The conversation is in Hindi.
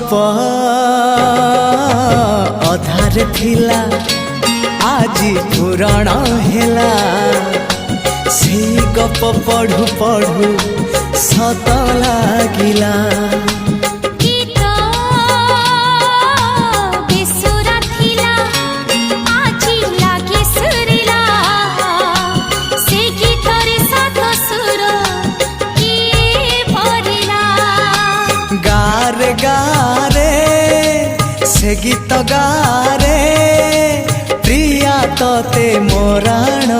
गप अधार थिला आजी पुराण हेला से गप पढ़ु पढ़ु सत लागिला गारे गारे से गीत गारे प्रिया तोते मोराण